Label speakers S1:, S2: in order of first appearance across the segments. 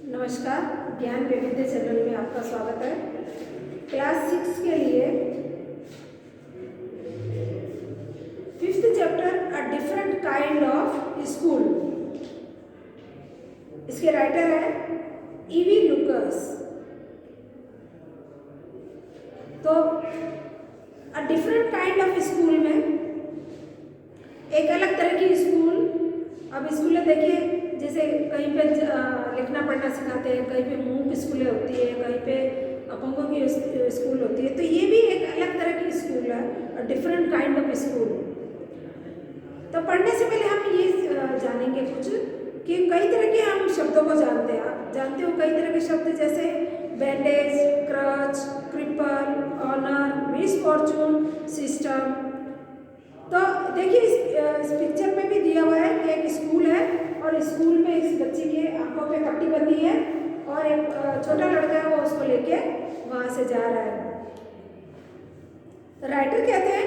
S1: नमस्कार, ज्ञान वैविध्य चैनल में आपका स्वागत है। क्लास 6 के लिए 5th chapter a different kind of school. इसके राइटर है ईवी लुकस। तो a different kind of school में एक अलग तरह की स्कूल। अब स्कूलें देखिए, जैसे कहीं पे लिखना पढ़ना सिखाते हैं, कहीं पे मूक स्कूलें होती है, कहीं पे अपंगों की स्कूल होती है। तो ये भी एक अलग तरह की स्कूल है, डिफरेंट काइंड ऑफ स्कूल। तो पढ़ने से पहले हम ये जानेंगे कुछ कि कई तरह के हम शब्दों को जानते हैं। आप जानते हो कई तरह के शब्द जैसे bandage, crutch, cripple, honour, misfortune, system. तो देखिए इस पिक्चर में भी दिया हुआ है कि एक स्कूल है और स्कूल में इस बच्ची के आंखों पे पट्टी बंधी है और एक छोटा लड़का है, वो उसको लेके वहां से जा रहा है। राइटर कहते हैं,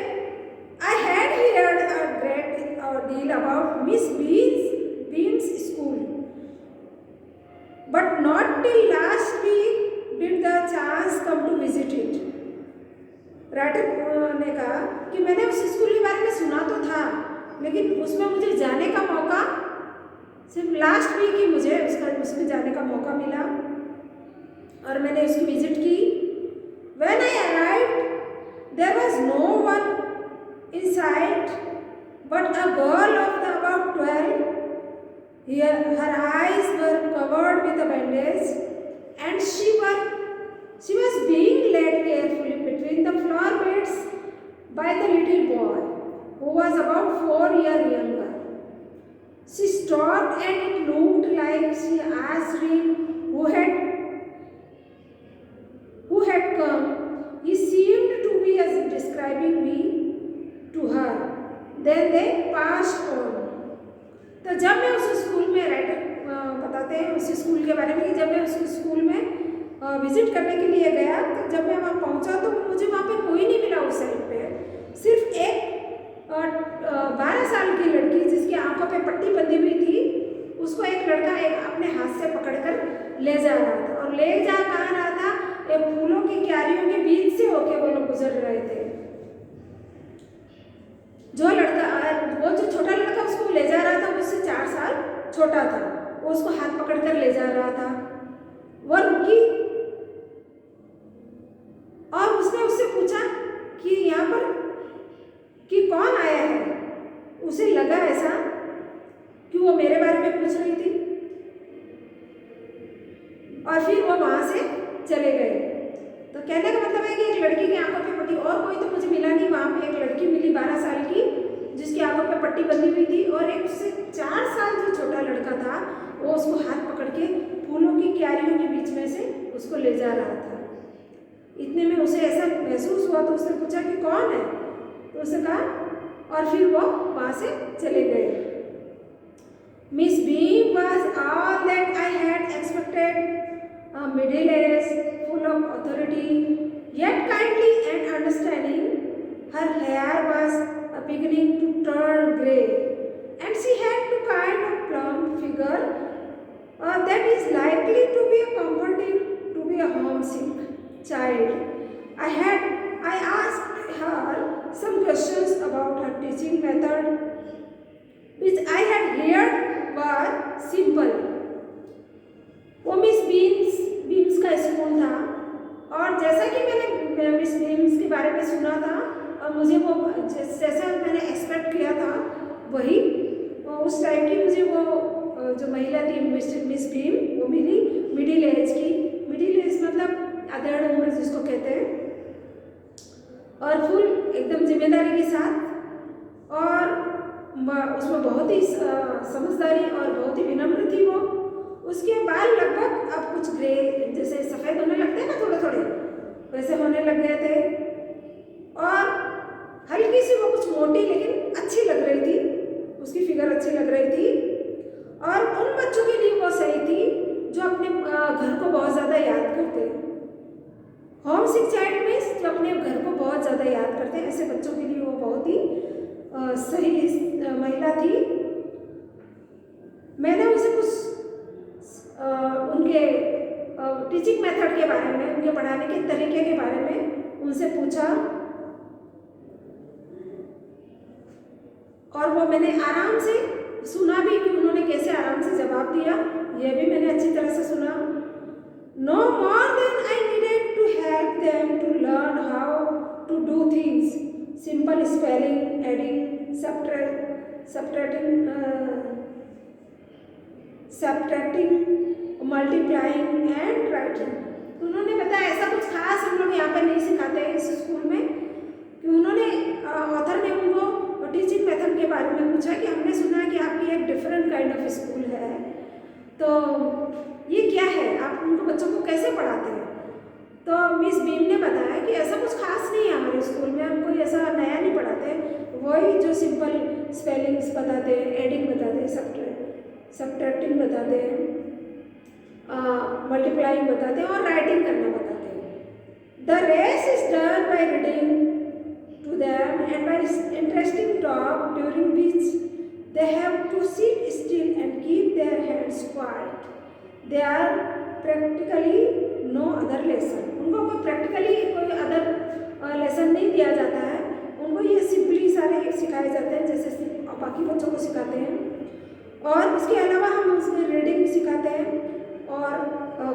S1: I had heard a great deal about Miss Beam's school, but not till last week did the chance come to visit it. Writer ने कहा कि मैंने उस स्कूल के बारे में सुना तो था, लेकिन उसमें मुझे जाने का मौका सिर्फ लास्ट वीक ही मुझे उसमें जाने का मौका मिला और मैंने उसकी विजिट की। When I arrived, there was no one in sight but a girl of about 12. Her eyes were covered with a bandage, and she was being led carefully between the flower beds by the little boy, who was about 4 years younger. She stopped and it looked like she asked him who had come. He seemed to be describing me to her. Then they passed on. तो जब मैं उस school में बताते हैं उस school के बारे में कि जब मैं उस स्कूल में विजिट करने के लिए गया, तो जब मैं वहाँ पहुँचा तो मुझे वहाँ पे कोई नहीं मिला उस साइड पे। सिर्फ एक 12 साल की लड़की जिसकी आंखों पे पट्टी बंधी हुई थी, उसको एक लड़का अपने हाथ से पकड़कर ले जा रहा था। और ले जा कहाँ रहा था? एक फूलों की क्यारियों के बीच से होके वो लोग गुजर रहे थे। वो जो छोटा लड़का उसको ले जा रहा था, वो उससे 4 साल छोटा था। वो उसको हाथ पकड़कर ले जा रहा था। वो रुकी और उसने उससे पूछा कि यहाँ पर कि कौन आया है। उसे लगा ऐसा कि वो मेरे बारे में पूछ रही थी और फिर वो वहां से चले गए। तो कहने का मतलब है कि एक लड़की की आंखों पे पट्टी, और कोई तो मुझे मिला नहीं। वहां पे एक लड़की मिली 12 साल की जिसकी आंखों पे पट्टी बंधी हुई थी, और एक उससे 4 साल जो छोटा लड़का था वो उसको हाथ पकड़ के फूलों की क्यारियों के बीच में से उसको ले जा रहा था। इतने में उसे ऐसा महसूस हुआ तो उसने पूछा कि कौन है। तो उसने कहा, और फिर वो वहां से चले गए। Miss Beam was all that I had expected, middle age, full of authority, yet kindly and understanding. Her hair was beginning to turn grey, and she had the kind of plump figure that is likely to be a homesick child. I asked her some questions about her teaching method, which I had heard were simple. वो miss beams का school था, और जैसा कि मैंने miss beams के बारे में सुना था और मुझे वो जैसा मैंने एक्सपेक्ट किया था वही उस टाइम की मुझे वो जो महिला थी मिस भीम वो मिली। मिडिल एज मतलब अधेड़ उम्र जिसको कहते हैं, और फुल एकदम जिम्मेदारी के साथ, और उसमें बहुत ही समझदारी और बहुत ही विनम्र थी वो। उसके बाल लगभग अब कुछ ग्रे जैसे सफ़ेद होने लगते हैं ना, थोड़े थोड़े वैसे होने लग गए थे, और हल्की सी वो कुछ मोटी लेकिन अच्छी लग रही थी। उसकी फिगर अच्छी लग रही थी, और उन बच्चों के लिए वो सही थी जो अपने घर को बहुत ज़्यादा याद करते हैं। होम सिक चाइल्ड मीन्स जो अपने घर को बहुत ज़्यादा याद करते हैं, ऐसे बच्चों के लिए वो बहुत ही सही महिला थी। मैंने उसे कुछ उनके टीचिंग मेथड के बारे में, उनके पढ़ाने के तरीके के बारे में उनसे पूछा और वो मैंने आराम से सुना भी कि उन्होंने कैसे आराम से जवाब दिया, ये भी मैंने अच्छी तरह से सुना। No more than I needed to help them to learn how to do things. Simple spelling, adding, subtracting, multiplying and writing. उन्होंने बताया ऐसा कुछ खास हम लोग यहाँ पे नहीं सिखाते हैं इस स्कूल में, कि उन्होंने ऑथर ने उनको टीचिंग मेथड के बारे में पूछा कि हमने सुना कि आपकी एक डिफरेंट काइंड ऑफ स्कूल है, तो ये क्या है, आप उनको बच्चों को कैसे पढ़ाते हैं। तो मिस बीम ने बताया कि ऐसा कुछ खास नहीं है हमारे स्कूल में, हम कोई ऐसा नया नहीं पढ़ाते, वही जो सिंपल स्पेलिंग्स बताते हैं, एडिंग बताते हैं, सब्ट्रैक्टिंग बताते हैं, मल्टीप्लाइंग बताते हैं और राइटिंग करना बताते हैं। The rest is done by reading to them and by interesting talk during which they have to sit still and keep their hands quiet. They are practically no other lesson. उनको कोई practically कोई other lesson नहीं दिया जाता है, उनको ये simply सारे सिखाए जाते हैं जैसे बाकी बच्चों को सिखाते हैं। और उसके अलावा हम उसमें रीडिंग सिखाते हैं और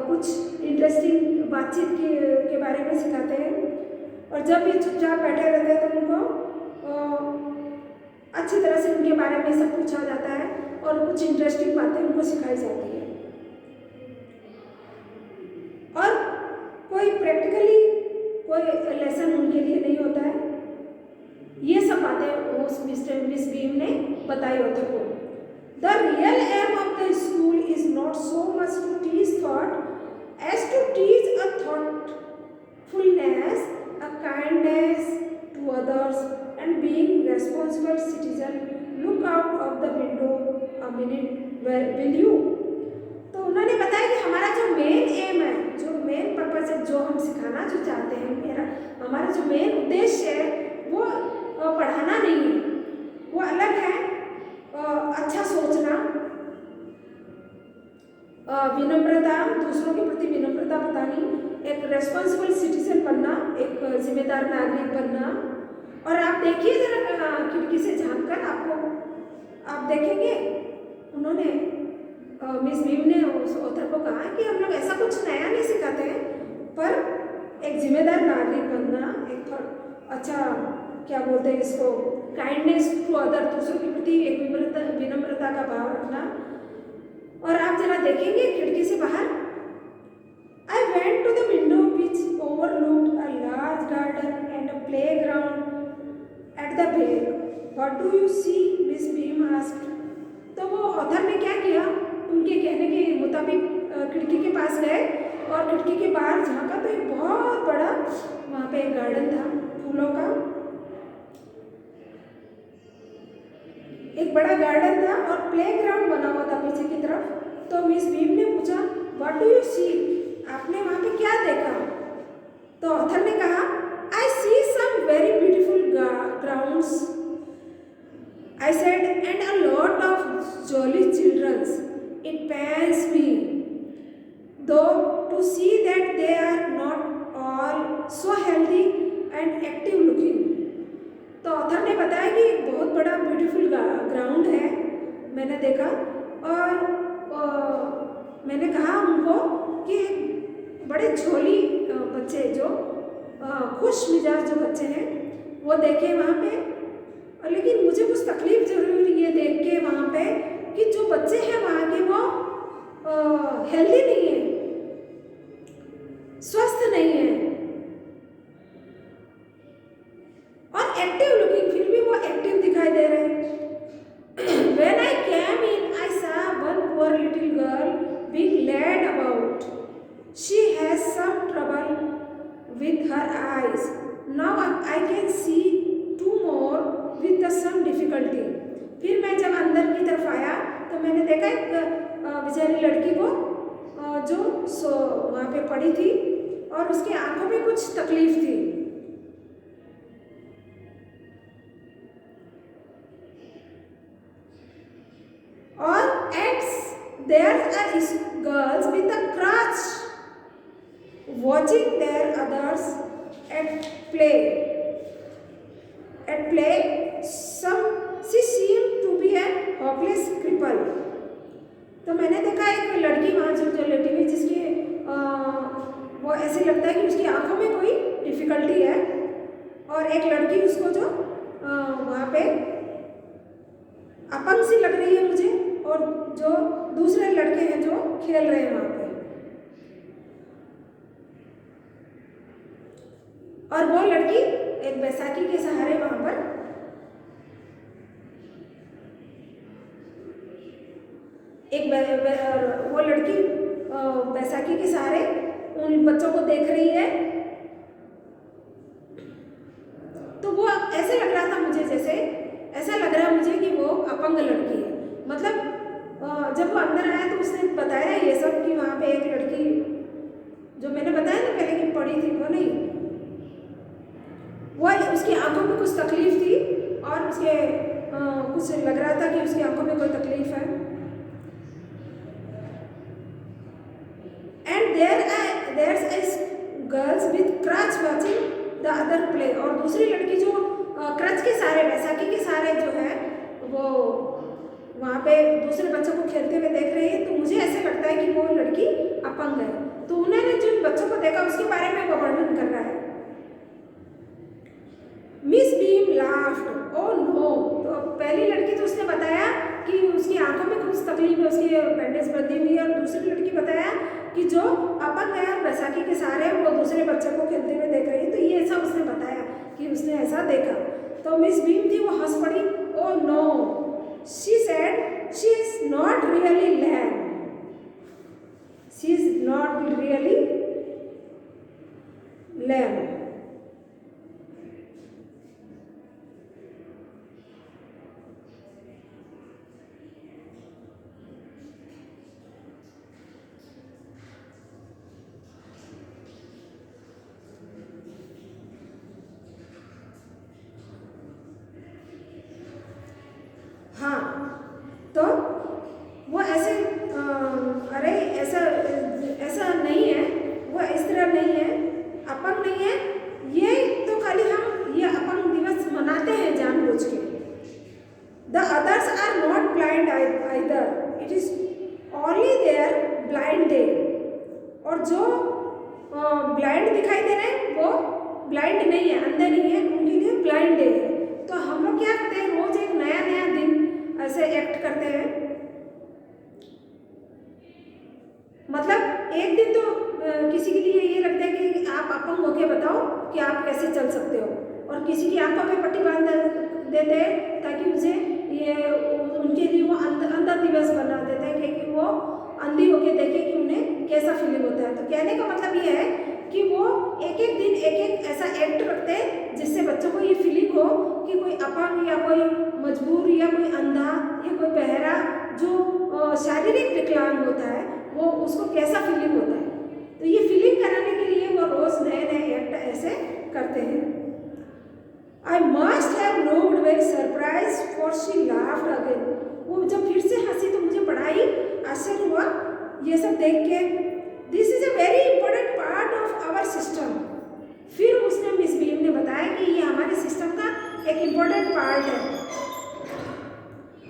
S1: कुछ इंटरेस्टिंग बातचीत के बारे में सिखाते हैं। और जब ये चुपचाप बैठे रहते हैं तो उनको अच्छी तरह से उनके बारे में सब पूछा जाता है और कुछ इंटरेस्टिंग बातें उनको सिखाई जाती है। और कोई प्रैक्टिकली कोई लेसन उनके लिए नहीं होता है। ये सब बातें उस मिस बीम ने बताई ऑथर को। The real aim of the school is not so much to teach thought as to teach a thoughtfulness, a kindness to others and being responsible citizen. Look out of the window a minute, where will you? तो उन्होंने बताया कि हमारा जो main M है, जो main purpose है, जो हम सिखाना जो चाहते हैं, हमारा जो मेन उद्देश्य है वो पढ़ाना नहीं है, वो अलग है। अच्छा सोचना, विनम्रता, दूसरों के प्रति विनम्रता बतानी, एक रेस्पॉन्सिबल सिटीजन बनना, एक जिम्मेदार नागरिक बनना। और आप देखिए जरा खिड़की से झांककर आप देखेंगे उन्होंने मिस बीम ने उस ऑथर को कहा कि हम लोग ऐसा कुछ नया नहीं सिखाते हैं, पर एक जिम्मेदार नागरिक बनना, एक अच्छा क्या बोलते हैं इसको, काइंडनेस टू अदर, दूसरों के प्रति एक विनम्रता का भाव रखना। और आप जरा देखेंगे खिड़की से बाहर, I went to the window which overlooked a large garden and a playground at the back. What do you see? Miss Beam asked. तो वो ऑथर ने क्या किया, उनके कहने के मुताबिक खिड़की के पास गए और खिड़की के बाहर झांका तो एक बहुत बड़ा वहाँ पे एक गार्डन था फूलों का, एक बड़ा गार्डन था और प्लेग्राउंड बना हुआ था पीछे की तरफ। तो मिस बीम ने पूछा, What do you see? आपने वहाँ पे क्या देखा? तो ऑथर ने कहा, I see some very beautiful grounds. I said, and a lot of jolly children. It pains me, though, to see that they are not all so healthy and active looking. तो author ने बताया कि एक बहुत बड़ा beautiful ground है मैंने देखा, और मैंने कहा उनको कि बड़े झोली बच्चे जो खुश मिजाज जो बच्चे हैं वो देखे वहाँ पे। और लेकिन मुझे कुछ तकलीफ जरूर ये देख के वहाँ पे कि जो बच्चे हैं वहाँ के वो हेल्दी नहीं है, स्वस्थ नहीं है और एक्टिव लुकिंग, फिर भी वो एक्टिव दिखाई दे रहे हैं। When I came in, I saw one poor little girl being led about. She has some trouble with her eyes. Now I can see two more with some difficulty. फिर मैं जब अंदर की तरफ आया तो मैंने देखा एक बेचारी लड़की को जो वहाँ पे पड़ी थी और उसके आंखों में कुछ तकलीफ थी। और there are girls with a crutch watching their others at play. At play, she seemed to be a hopeless cripple. तो मैंने देखा एक लड़की वहाँ जो लेटी हुई जिसकी वो ऐसे लगता है कि उसकी आंखों में कोई डिफ़िकल्टी है, और एक लड़की उसको जो वहाँ पे अपंग सी लग रही है मुझे, और जो दूसरे लड़के हैं जो खेल रहे हैं वहाँ पे, और वो लड़की एक बैसाखी के सहारे वहाँ पर वो लड़की बैसाखी के सहारे उन बच्चों को देख रही है। तो वो ऐसे लग रहा था मुझे, जैसे ऐसा लग रहा है मुझे कि वो अपंग लड़की है। मतलब जब वो अंदर आया तो उसने बताया ये सब कि वहाँ पे एक लड़की जो मैंने बताया ना पहले कि पड़ी थी, वो नहीं, वो उसकी आंखों में कुछ तकलीफ थी, और उसके कुछ लग रहा था कि उसकी आंखों में कोई तकलीफ है। And there's girls with crutch watching the other play, और दूसरी लड़की जो क्रच के सहारे, बैसाखी के सहारे जो है वो वहाँ पे दूसरे बच्चों को खेलते हुए देख रही है। तो मुझे ऐसे लगता है कि वो लड़की अपंग है। तो उन्होंने जिन बच्चों को देखा उसके बारे में वो वर्णन कर रहा है। Miss Beam laughed, oh no. तो पहली लड़की तो उसने बताया कि उसकी आंखों में कुछ तकलीफ है, उसकी बैंडेज बंधी हुई है, और दूसरी लड़की बताया कि जो अपंग है बैसाखी के सहारे वो दूसरे बच्चे को खेलते हुए देख रही है। तो ये ऐसा उसने बताया कि उसने ऐसा देखा। तो मिस बीम थी वो हंस पड़ी। Oh no, she said she is not really lame, she is not really lame. हाँ, तो वो ऐसे अरे ऐसा नहीं है, वो इस तरह नहीं है, अपंग नहीं है। ये तो खाली हम ये अपंग दिवस मनाते हैं जानबूझ के। The others are not blind either, it is only their blind day. और जो ब्लाइंड दिखाई दे रहे हैं वो ब्लाइंड नहीं है, अंधे नहीं है, उनके लिए ब्लाइंड डे है। तो हम लोग क्या करते हैं, रोज एक नया नया दिन ऐसे एक्ट करते हैं। मतलब एक दिन तो किसी के लिए ये लगता है कि आप अपंग होके बताओ कि आप कैसे चल सकते हो, और किसी की आंखों पे पट्टी बांध देते हैं ताकि मुझे ये उनके लिए वो अंधा दिवस बना देते हैं कि वो अंधी होके देखे कि उन्हें कैसा फीलिंग होता है। तो कहने का मतलब ये है कि वो एक एक दिन एक एक ऐसा एक्ट रखते हैं जिससे बच्चों को ये फीलिंग हो कि कोई अपंग या कोई मजबूर या कोई अंधा या कोई बहरा जो शारीरिक विकलांग होता है वो उसको कैसा फीलिंग होता है। तो ये फीलिंग कराने के लिए वो रोज नए नए एक्ट ऐसे करते हैं। I must have looked very surprise for she laughed again. वो जब फिर से हंसी तो मुझे बड़ा ही आश्चर्य हुआ ये सब देख के। This is a very important part of our system. फिर उसने मिस बीम ने बताया कि ये हमारे सिस्टम का एक इम्पोर्टेंट पार्ट है।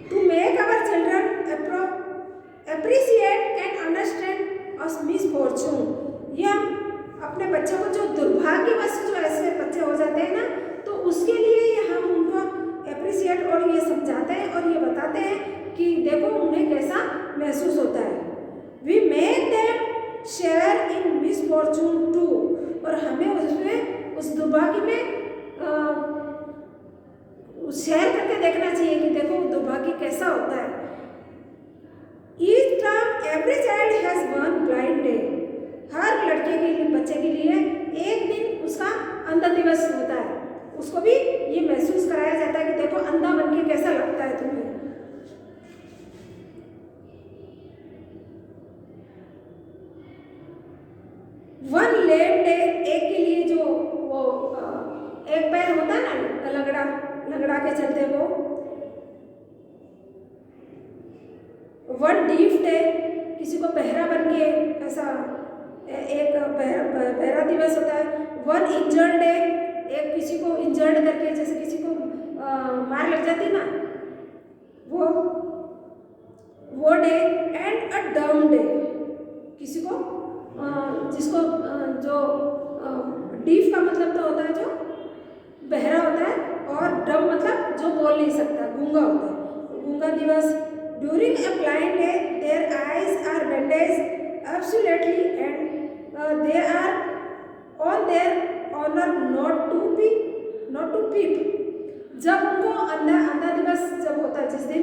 S1: To make our children appreciate and understand us misfortune। ये हम अपने बच्चों को जो दुर्भाग्यवश जो ऐसे बच्चे हो जाते हैं ना, तो उसके लिए ये हम उनको अप्रिशिएट और ये समझाते हैं और ये बताते हैं कि देखो उन्हें कैसा महसूस होता है। We make them share in misfortune too, और हमें उसमें उस दुर्भाग्य में शेयर करके देखना चाहिए कि देखो दुर्भाग्य कैसा होता है। Each term every child has one blind day। हर लड़के के लिए बच्चे के लिए एक दिन उसका अंधा दिवस होता है, उसको भी ये महसूस कराया जाता है कि देखो अंधा बनके कैसा लगता है तुम्हें। वन लेम डे, एक के लिए जो वो एक पैर होता है ना लगड़ा के चलते वो। वन डीफ डे, किसी को बहरा बन के ऐसा एक बहरा दिवस होता है। वन इंजर्ड डे, एक किसी को इंजर्ड करके, जैसे किसी को मार लग जाती ना, वो डे। एंड अ डम डे, किसी को जिसको जो डीफ का मतलब तो होता है जो बहरा होता है, और डम मतलब जो बोल नहीं सकता, गूंगा होता है, गूंगा दिवस। During a blind day their eyes are bandage absolutely and they are on their honour not to peep. जब उनको अंधा दिवस जब होता है, जिस दिन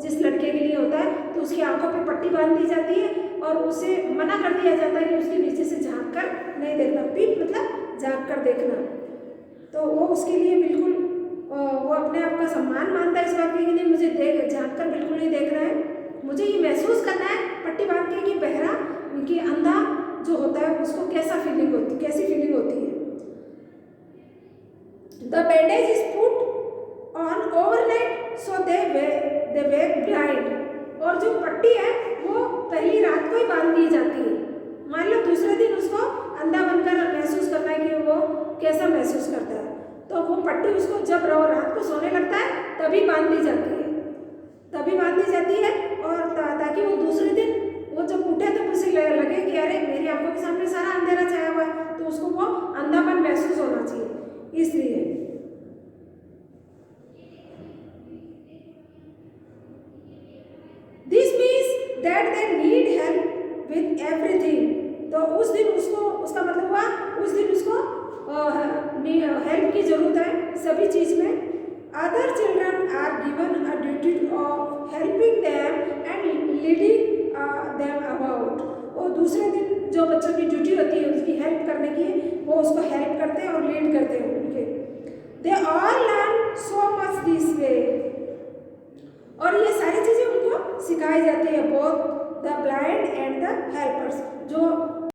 S1: जिस लड़के के लिए होता है, तो उसकी आंखों पे पट्टी बांध दी जाती है और उसे मना कर दिया जाता है कि उसके नीचे से झांक कर नहीं देखना। पीप मतलब झांक कर देखना। तो वो उसके लिए बिल्कुल वो अपने आप का सम्मान मानता है इस बात के लिए मुझे झांक कर बिल्कुल नहीं देखना है, मुझे ये महसूस करना है पट्टी बांध के कि बहरा कि अंधा जो होता है उसको कैसी फीलिंग होती है। The bandage is put on overnight so they wake blind। और जो पट्टी है वो पहली रात को ही बांध दी जाती है। मान लो दूसरे दिन उसको अंधा बनकर महसूस करना है कि वो कैसा महसूस करता है, तो वो पट्टी उसको जब रात को सोने लगता है तभी बांध दी जाती है और ताकि वो दूसरे दिन वो जब उठे तो उसे लगे कि अरे मेरी आंखों के सामने सारा अंधेरा छाया हुआ है, तो उसको वो अंधापन महसूस होना चाहिए। इसलिए this means that they need help with everything. तो उस दिन उसका मतलब हुआ उस दिन उसको हेल्प की जरूरत है सभी चीज में। Other children are given a duty of helping them and leading them about. और दूसरे दिन जो बच्चों की ड्यूटी होती है उसकी हेल्प करने की, वो उसको हेल्प करते हैं और लीड करते हैं उनके। They all learn so much this way. और ये सारी चीज़ें उनको सिखाई जाती है, both the blind and the helpers. जो